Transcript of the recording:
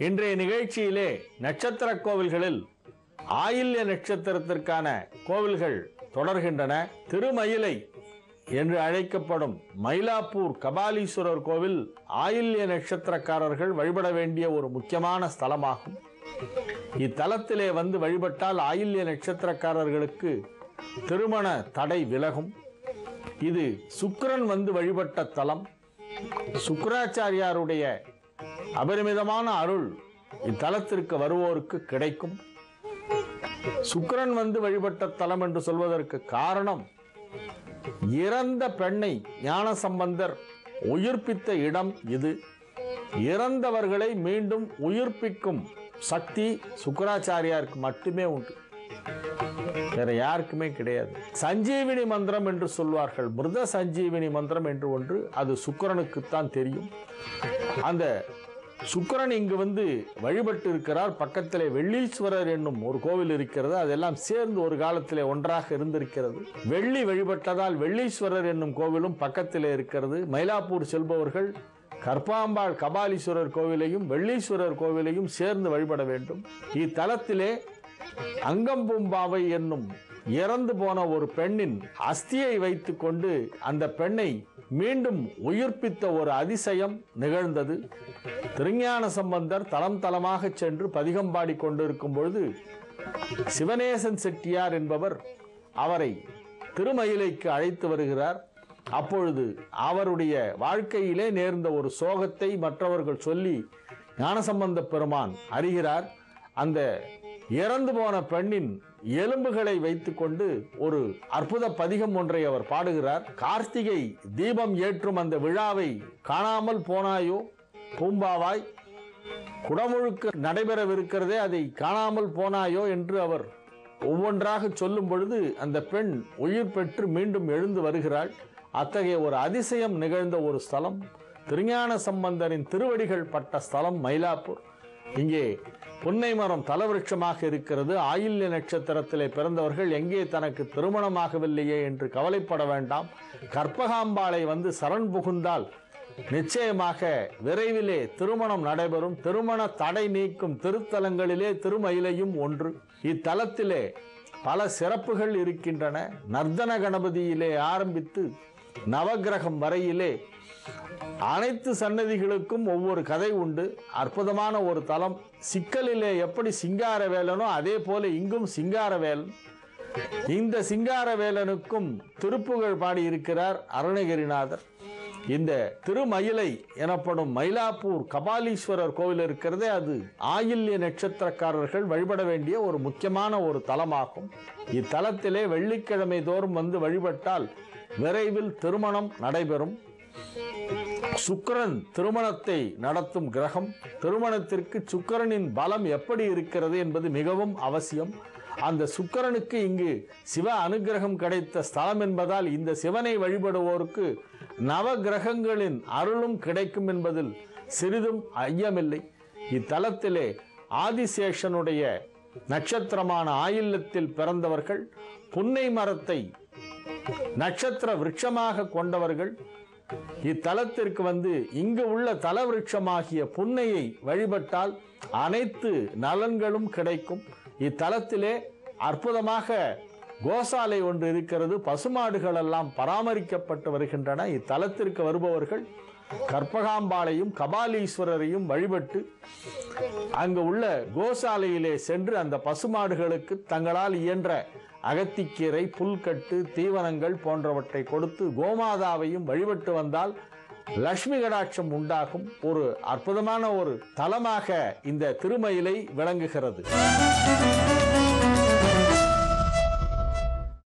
இன்றைய நிகழ்ச்சியிலே நட்சத்திர கோவில்களில் ஆயில்ய நட்சத்திரத்திற்கான கோவில்கள் தொடர்கின்றன. திருமயிலை என்று அழைக்கப்படும் மயிலாப்பூர் கபாலீஸ்வரர் கோவில் ஆயில்ய நட்சத்திரக்காரர்கள் வழிபட வேண்டிய ஒரு முக்கியமான ஸ்தலமாகும். இத்தலத்திலே வந்து வழிபட்டால் ஆயில்ய நட்சத்திரக்காரர்களுக்கு திருமண தடை விலகும். இது சுக்கிரன் வந்து வழிபட்ட தலம். சுக்கிராச்சாரியாருடைய அபரிமிதமான அருள் இத்தலத்திற்கு வருவோருக்கு கிடைக்கும். சுக்கிரன் வந்து வழிபட்ட தலம் என்று சொல்வதற்கு காரணம், இறந்த பெண்ணை ஞானசம்பந்தர் உயிர்ப்பித்த இடம் இது. இறந்தவர்களை மீண்டும் உயிர்ப்பிக்கும் சக்தி சுக்கிராச்சாரியாருக்கு மட்டுமே உண்டு, வேற யாருக்குமே கிடையாது. சஞ்சீவினி மந்திரம் என்று சொல்வார்கள். மிருத சஞ்சீவினி மந்திரம் என்று ஒன்று, அது சுக்கிரனுக்குத்தான் தெரியும். அந்த சுக்கிரன் இங்கு வந்து வழிபட்டு இருக்கிறார். பக்கத்திலே வெள்ளீஸ்வரர் என்னும் ஒரு கோவில் இருக்கிறது. அதெல்லாம் சேர்ந்து ஒரு காலத்திலே ஒன்றாக இருந்திருக்கிறது. வெள்ளி வழிபட்டதால் வெள்ளீஸ்வரர் என்னும் கோவிலும் பக்கத்திலே இருக்கிறது. மயிலாப்பூர் செல்பவர்கள் கற்பாம்பாள் கபாலீஸ்வரர் கோவிலையும் வெள்ளீஸ்வரர் கோவிலையும் சேர்ந்து வழிபட வேண்டும். இத்தலத்திலே அங்கம்பூம்பாவை என்னும் இறந்து போன ஒரு பெண்ணின் அஸ்தியை வைத்துக் கொண்டு அந்த பெண்ணை மீண்டும் உயிர்ப்பித்த ஒரு அதிசயம் நிகழ்ந்தது. திருஞான சம்பந்தர் தலம் தலமாக சென்று பதிகம் பாடி கொண்டிருக்கும் பொழுது சிவநேசன் செட்டியார் என்பவர் அவரை திருமயிலைக்கு அழைத்து வருகிறார். அப்பொழுது அவருடைய வாழ்க்கையிலே நேர்ந்த ஒரு சோகத்தை மற்றவர்கள் சொல்லி ஞானசம்பந்த பெருமான் அறிகிறார். அந்த இறந்து போன பெண்ணின் எலும்புகளை வைத்துக்கொண்டு ஒரு அற்புத பதிகம் ஒன்றை அவர் பாடுகிறார். கார்த்திகை தீபம் ஏற்றும் அந்த விழாவை காணாமல் போனாயோ பூம்பாவாய், குடமுழுக்கு நடைபெறவிருக்கிறதே அதை காணாமல் போனாயோ என்று அவர் ஒவ்வொன்றாக சொல்லும் பொழுது அந்த பெண் உயிர் பெற்று மீண்டும் எழுந்து வருகிறாள். அத்தகைய ஒரு அதிசயம் நிகழ்ந்த ஒரு ஸ்தலம் திருஞான சம்பந்தரின் திருவடிகள் பட்ட ஸ்தலம் மயிலாப்பூர். இங்கே புன்னை மரம் தலவிருட்சமாக இருக்கிறது. ஆயில்ய நட்சத்திரத்திலே பிறந்தவர்கள் எங்கே தனக்கு திருமணமாகவில்லையே என்று கவலைப்பட வேண்டாம். கற்பகாம்பாளை வந்து சரண் புகுந்தால் நிச்சயமாக விரைவிலே திருமணம் நடைபெறும். திருமண தடை நீக்கும் திருத்தலங்களிலே திருமயிலையும் ஒன்று. இத்தலத்திலே பல சிறப்புகள் இருக்கின்றன. நர்தன கணபதியிலே ஆரம்பித்து நவகிரகம் வரையிலே அனைத்து சன்னதிகளுக்கும் ஒவ்வொரு கதை உண்டு. அற்புதமான ஒரு தலம். சிக்கலிலே எப்படி சிங்காரவேலனோ அதே போல இங்கும் சிங்காரவேலன். இந்த சிங்காரவேலனுக்கும் திருப்புகழ் பாடி இருக்கிறார் அருணகிரிநாதர். இந்த திருமயிலை எனப்படும் மயிலாப்பூர் கபாலீஸ்வரர் கோவில் இருக்கிறதே, அது ஆயில்ய நட்சத்திரக்காரர்கள் வழிபட வேண்டிய ஒரு முக்கியமான ஒரு தலமாகும். இத்தலத்திலே வெள்ளிக்கிழமை தோறும் வந்து வழிபட்டால் விரைவில் திருமணம் நடைபெறும். சுக்கிரன் திருமணத்தை நடத்தும் கிரகம். திருமணத்திற்கு சுக்கிரனின் பலம் எப்படி இருக்கிறது என்பது மிகவும் அவசியம். அந்த சுக்கிரனுக்கு இங்கு சிவ அனுகிரகம் கிடைத்த ஸ்தலம் என்பதால் இந்த சிவனை வழிபடுவோருக்கு நவ கிரகங்களின் அருளும் கிடைக்கும் என்பதில் சிறிதும் ஐயமில்லை. இத்தலத்திலே ஆதிசேஷனுடைய நட்சத்திரமான ஆயில்யத்தில் பிறந்தவர்கள் புன்னை மரத்தை நட்சத்திர விருட்சமாக கொண்டவர்கள் இத்தலத்திற்கு வந்து இங்கு உள்ள தல விருட்சமாகிய புன்னையை வழிபட்டால் அனைத்து நலன்களும் கிடைக்கும். இத்தலத்திலே அற்புதமாக கோசாலை ஒன்று இருக்கிறது. பசுமாடுகள் எல்லாம் பராமரிக்கப்பட்டு வருகின்றன. இத்தலத்திற்கு வருபவர்கள் கற்பகாம்பாளையும் கபாலீஸ்வரரையும் வழிபட்டு அங்கு உள்ள கோசாலையிலே சென்று அந்த பசுமாடுகளுக்கு தங்களால் இயன்ற அகத்திக்கீரை, புல்கட்டு, தீவனங்கள் போன்றவற்றை கொடுத்து கோமாதாவையும் வழிபட்டு வந்தால் லட்சுமி கடாட்சம் உண்டாகும். ஒரு அற்புதமான ஒரு தலமாக இந்த திருமயிலை விளங்குகிறது.